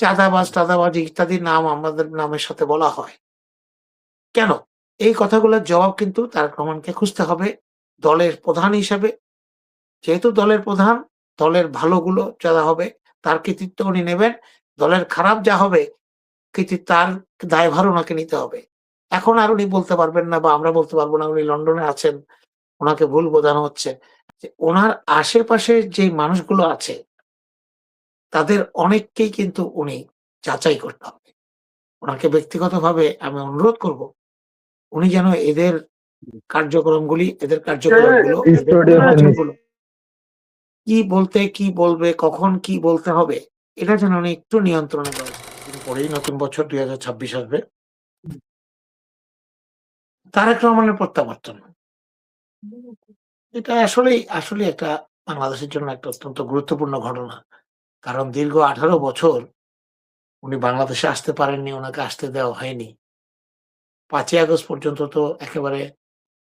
চাঁদাবাজ টাদাবাজ ইত্যাদি নাম আমাদের নামের সাথে বলা হয়। কেন? এই কথাগুলোর জবাব কিন্তু তারেক রহমানকে খুঁজতে হবে দলের প্রধান হিসেবে। যেহেতু দলের প্রধান, দলের ভালোগুলো যা হবে তার কৃতিত্ব উনি নেবেন। দলের খারাপ যা হবে তার দায়ভার উনাকে নিতে হবে। এখন আর উনি বলতে পারবেন না বা আমরা বলতে পারব না উনি লন্ডনে আছেন, উনাকে ভুল বোঝানো হচ্ছে। যে উনার আশেপাশে যেই মানুষগুলো আছে, তাদের অনেককেই কিন্তু উনি যাচাই করতে হবে। উনাকে ব্যক্তিগতভাবে আমি অনুরোধ করব, উনি যেন এদের কার্যক্রমগুলি, এদের কার্যকলাপগুলো, এদের নির্বাচনগুলো কি বলতে, কি বলবে, কখন কি বলতে হবে, এটা যেন উনি একটু নিয়ন্ত্রণে করেন। কিছুদিন পরেই নতুন বছর ২০২৬ আসবে। তারেক রহমানের প্রত্যাবর্তন। এটা আসলেই একটা বাংলাদেশের জন্য একটা অত্যন্ত গুরুত্বপূর্ণ ঘটনা। কারণ দীর্ঘ ১৮ বছর উনি বাংলাদেশে আসতে পারেননি, উনাকে আসতে দেওয়া হয়নি। ৫ই আগস্ট পর্যন্ত তো একেবারে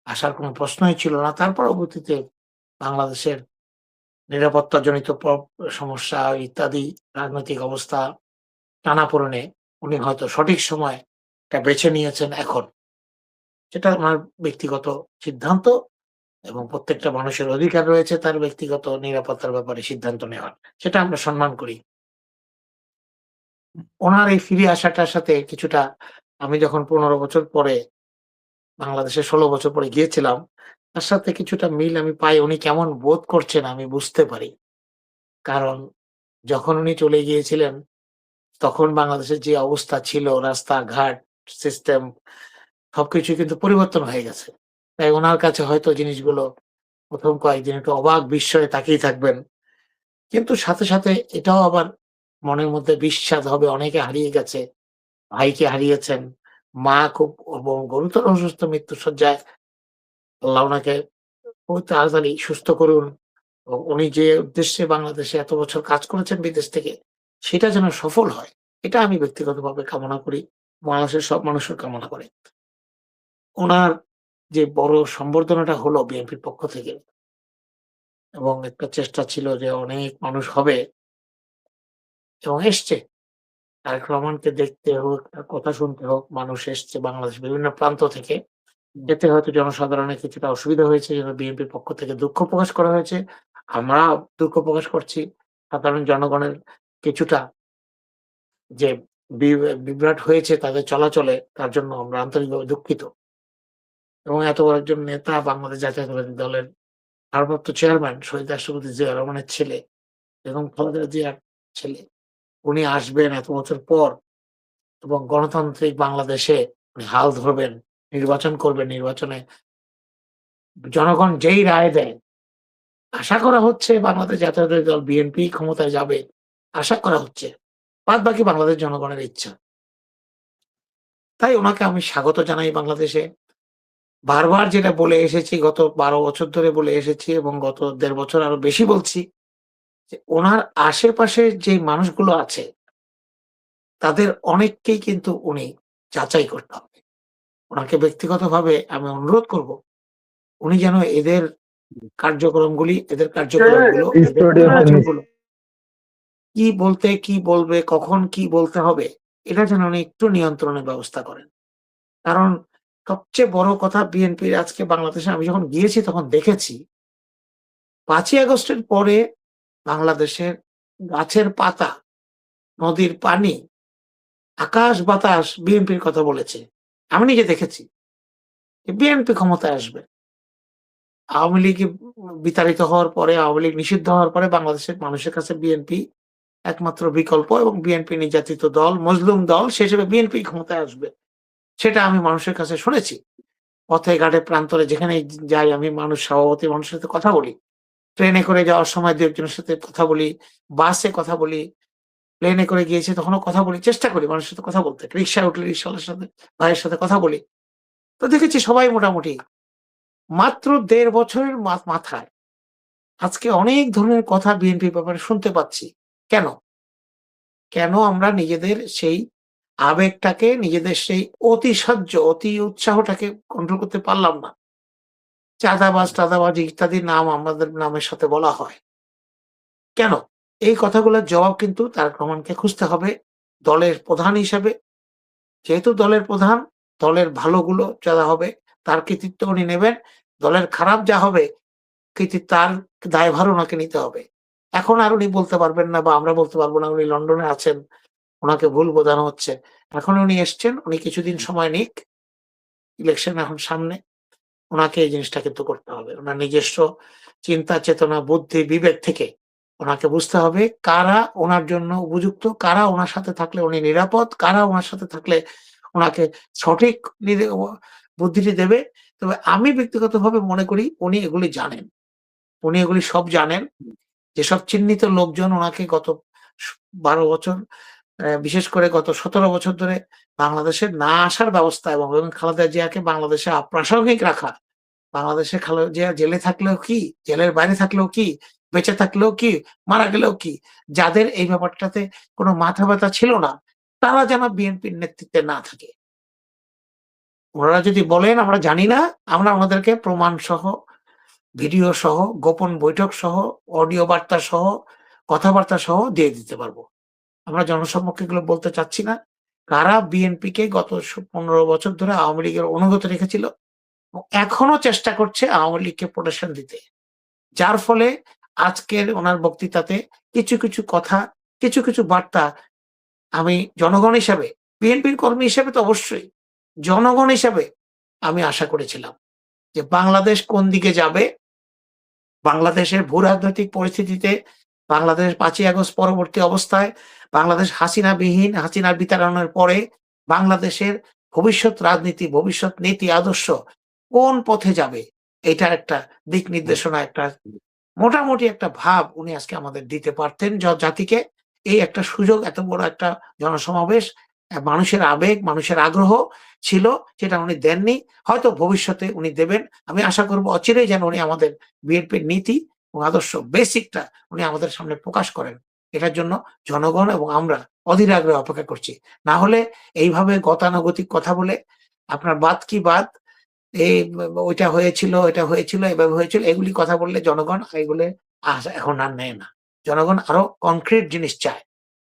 আসার কোনো প্রশ্নই ছিল না। তার পরবর্তীতে বাংলাদেশের নিরাপত্তাজনিত সমস্যা ইত্যাদি রাজনৈতিক অবস্থা টানাপোড়েনে উনি হয়তো সঠিক সময়টা বেছে নিয়েছেন এখন। সেটা উনার ব্যক্তিগত সিদ্ধান্ত এবং প্রত্যেকটা মানুষের অধিকার রয়েছে তার ব্যক্তিগত নিরাপত্তার ব্যাপারে সিদ্ধান্ত নেওয়ার। সেটা আমরা সম্মান করি। উনার এই ফিরে আসাটার সাথে কিছুটা আমি যখন ১৫ বছর পরে বাংলাদেশে ১৬ বছর পরে গিয়েছিলাম, তার সাথে কিছুটা মিল আমি পাই। উনি কেমন বোধ করছেন আমি বুঝতে পারি। কারণ যখন উনি চলে গিয়েছিলেন, তখন বাংলাদেশের যে অবস্থা ছিল রাস্তাঘাট, সিস্টেম সবকিছুই কিন্তু পরিবর্তন হয়ে গেছে। তাই উনার কাছে হয়তো জিনিসগুলো ১ম কয়েকদিন একটু অবাক বিস্ময়ে তাকিয়ে থাকবেন। কিন্তু সাথে এটাও আবার মনের মধ্যে বিস্বাদ হবে অনেকে হারিয়ে গেছে। ভাইকে হারিয়েছেন। মা খুব গুরুতর অসুস্থ মৃত্যুশয্যায়। আল্লাহ উনাকে খুব তাড়াতাড়ি সুস্থ করুন। উনি যে উদ্দেশ্যে বাংলাদেশে এত বছর কাজ করেছেন বিদেশ থেকে, সেটা যেন সফল হয়। এটা আমি ব্যক্তিগতভাবে কামনা করি। বাংলাদেশের সব মানুষও কামনা করে। উনার যে বড় সংবর্ধনাটা হলো বিএনপির পক্ষ থেকে এবং একটা চেষ্টা ছিল যে অনেক মানুষ হবে এবং এসছে। তারেক রহমানকে দেখতে হোক, তার কথা শুনতে হোক, মানুষ এসছে বাংলাদেশের বিভিন্ন প্রান্ত থেকে। এতে হয়তো জনসাধারণের কিছুটা অসুবিধা হয়েছে। এজন্য বিএনপির পক্ষ থেকে দুঃখ প্রকাশ করা হয়েছে। আমরা দুঃখ প্রকাশ করছি। সাধারণ জনগণের কিছুটা যে বি বিভ্রাট হয়েছে তাদের চলাচলে, তার জন্য আমরা আন্তরিকভাবে দুঃখিত। এবং এত বড় একজন নেতা বাংলাদেশ জাতীয়তাবাদী দলের ভারপ্রাপ্ত চেয়ারম্যান শহীদ রাষ্ট্রপতি জিয়া রহমানের ছেলে এবং খালেদা জিয়ার ছেলে। উনি আসবেন এত বছর পর এবং গণতান্ত্রিক বাংলাদেশে উনি হাল ধরবেন, নির্বাচন করবেন। নির্বাচনে জনগণ যেই রায় দেয়, আশা করা হচ্ছে বাংলাদেশ জাতীয়তাবাদী দল বিএনপি ক্ষমতায় যাবে। আশা করা হচ্ছে। বাদবাকি বাংলাদেশ জনগণের ইচ্ছা। তাই উনাকে আমি স্বাগত জানাই বাংলাদেশে। বারবার যেটা বলে এসেছি গত ১২ বছর ধরে বলে এসেছি এবং গত ১.৫ বছর আরো বেশি বলছি যে উনার আশেপাশে যেই মানুষগুলো আছে, তাদের অনেককেই কিন্তু উনি যাচাই করতে হবে। উনাকে ব্যক্তিগতভাবে আমি অনুরোধ করব, উনি যেন এদের কার্যক্রমগুলি, এদের কার্যকলাপগুলো, এদের নির্বাচনগুলো কি বলতে, কি বলবে, কখন কি বলতে হবে, এটা যেন উনি একটু নিয়ন্ত্রণের ব্যবস্থা করেন। কারণ সবচেয়ে বড় কথা বিএনপির আজকে বাংলাদেশে আমি যখন গিয়েছি তখন দেখেছি ৫ই আগস্টের পরে বাংলাদেশের গাছের পাতা, নদীর পানি, আকাশ বাতাস বিএনপির কথা বলেছে। আমি নিজে দেখেছি যে বিএনপি ক্ষমতায় আসবে। আওয়ামী লীগ বিতাড়িত হওয়ার পরে, আওয়ামী লীগ নিষিদ্ধ হওয়ার পরে বাংলাদেশের মানুষের কাছে বিএনপি একমাত্র বিকল্প এবং বিএনপি নির্যাতিত দল, মজলুম দল, সে হিসেবে বিএনপি ক্ষমতায় আসবে। সেটা আমি মানুষের কাছে শুনেছি। পথে ঘাটে প্রান্তরে যেখানেই যাই আমি স্বভাবতই মানুষের সাথে কথা বলি। ট্রেনে করে যাওয়ার সময় ২ একজনের সাথে কথা বলি, বাসে কথা বলি, প্লেনে করে গিয়েছি তখনও কথা বলি। চেষ্টা করি মানুষের সাথে কথা বলতে। রিক্সায় উঠলে রিক্শাওয়ালার সাথে, ভাইয়ের সাথে কথা বলি। তো দেখেছি সবাই মোটামুটি মাত্র ১.৫ বছরের মাথায় আজকে অনেক ধরনের কথা বিএনপির ব্যাপারে শুনতে পাচ্ছি। কেন? কেন আমরা নিজেদের সেই আবেগটাকে, নিজেদের সেই অতিশয্য, অতি উৎসাহটাকে কন্ট্রোল করতে পারলাম না? চাঁদাবাজ টাদাবাজ ইত্যাদি নাম আমাদের নামের সাথে বলা হয়। কেন? এই কথাগুলোর জবাব কিন্তু তারেক রহমানকে খুঁজতে হবে দলের প্রধান হিসেবে, যেহেতু দলের প্রধান, দলের ভালোগুলো যা হবে তার কৃতিত্ব উনি নেবেন। দলের খারাপ যা হবে তার দায়ভার উনাকে নিতে হবে। এখন আর উনি বলতে পারবেন না বা আমরা বলতে পারব না উনি লন্ডনে আছেন, উনাকে ভুল বোঝানো হচ্ছে। এখন উনি এসছেন, উনি কিছুদিন সময় নিক। ইলেকশন এখন সামনে। উনাকে এই জিনিসটা কিন্তু করতে হবে। উনার নিজস্ব চিন্তা, চেতনা, বুদ্ধি, বিবেক থেকে উনাকে বুঝতে হবে কারা উনার জন্য উপযুক্ত, কারা উনার সাথে থাকলে উনি নিরাপদ, কারা উনার সাথে থাকলে উনাকে সঠিক বুদ্ধিটি দেবে। তবে আমি ব্যক্তিগতভাবে মনে করি উনি এগুলি জানেন। উনি এগুলি সব জানেন। যেসব চিহ্নিত লোকজন উনাকে গত ১২ বছর বিশেষ করে গত ১৭ বছর ধরে বাংলাদেশের না আসার ব্যবস্থা এবং খালেদা জিয়াকে বাংলাদেশে অপ্রাসঙ্গিক রাখা। বাংলাদেশে খালেদা জিয়া জেলে থাকলেও কি, জেলের বাইরে থাকলেও কি, বেঁচে থাকলেও কি, মারা গেলেও কি, যাদের এই ব্যাপারটাতে কোনো মাথা ব্যথা ছিল না, তারা যেন বিএনপির নেতৃত্বে না থাকে। ওনারা যদি বলেন আমরা জানি না, আমরা ওনাদেরকে প্রমাণ সহ, ভিডিও সহ, গোপন বৈঠক সহ, অডিও বার্তা সহ, কথাবার্তা সহ দিয়ে দিতে পারব। আমরা জনসম্মুখে এগুলো বলতে চাচ্ছি না। কারা বিএনপিকে গত ১৫ বছর ধরে আওয়ামী লীগের অনুগত রেখেছিল এবং এখনো চেষ্টা করছে আওয়ামী লীগকে প্রোটেকশন দিতে। যার ফলে আজকের ওনার বক্তৃতাতে কিছু কথা, কিছু বার্তা আমি জনগণ হিসাবে, বিএনপির কর্মী হিসেবে তো অবশ্যই, জনগণ হিসাবে আমি আশা করেছিলাম যে বাংলাদেশ কোন দিকে যাবে, বাংলাদেশের ভূরাজনৈতিক পরিস্থিতিতে, বাংলাদেশ ৫ই আগস্ট পরবর্তী অবস্থায়, বাংলাদেশ হাসিনাবিহীন, হাসিনার বিতাড়নের পরে বাংলাদেশের ভবিষ্যৎ রাজনীতি, ভবিষ্যৎ নীতি আদর্শ কোন পথে যাবে, এটার একটা দিক নির্দেশনা, একটা মোটামুটি একটা ভাব উনি আজকে আমাদের দিতে পারতেন জাতিকে। এই একটা সুযোগ, এত বড় একটা জনসমাবেশ, মানুষের আবেগ, মানুষের আগ্রহ ছিল, সেটা উনি দেননি। হয়তো ভবিষ্যতে উনি দেবেন। আমি আশা করব অচিরেই যেন উনি আমাদের বিএনপির নীতি এবং আদর্শ বেসিকটা উনি আমাদের সামনে প্রকাশ করেন। এটার জন্য জনগণ এবং আমরা অধীর আগ্রহে অপেক্ষা করছি। না হলে এইভাবে গতানুগতিক কথা বলে আপনার বাদ কি বাদ, এই ওইটা হয়েছিল, এটা হয়েছিল, এভাবে হয়েছিল, এগুলি কথা বললে জনগণ এগুলো এখন আর নেয় না। জনগণ আরো কনক্রিট জিনিস চায়।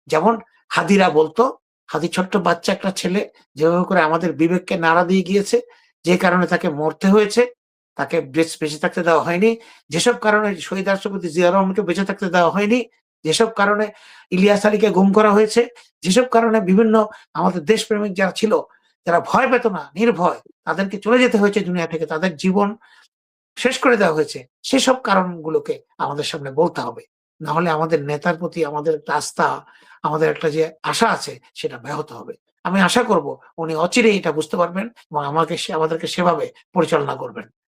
যেমন হাদিরা বলতো, হাদি ছোট্ট বাচ্চা একটা ছেলে যেভাবে করে আমাদের বিবেককে নাড়া দিয়ে গিয়েছে, যে কারণে তাকে মরতে হয়েছে, তাকে বেঁচে থাকতে দেওয়া হয়নি, যেসব কারণে শহীদ রাষ্ট্রপতি জিয়া রহমানকে বেঁচে থাকতে দেওয়া হয়নি, যেসব কারণে ইলিয়াস আলীকে গুম করা হয়েছে, যেসব কারণে বিভিন্ন আমাদের দেশপ্রেমিক যারা ছিল, যারা ভয় পেত না, নির্ভয়, তাদেরকে চলে যেতে হয়েছে দুনিয়া থেকে, তাদের জীবন শেষ করে দেওয়া হয়েছে। সেসব কারণগুলোকে আমাদের সামনে বলতে হবে। না হলে আমাদের নেতার প্রতি আমাদের একটা আস্থা, আমাদের একটা যে আশা আছে সেটা ব্যাহত হবে। আমি আশা করব উনি অচিরেই এটা বুঝতে পারবেন এবং আমাদেরকে সেভাবে পরিচালনা করবেন।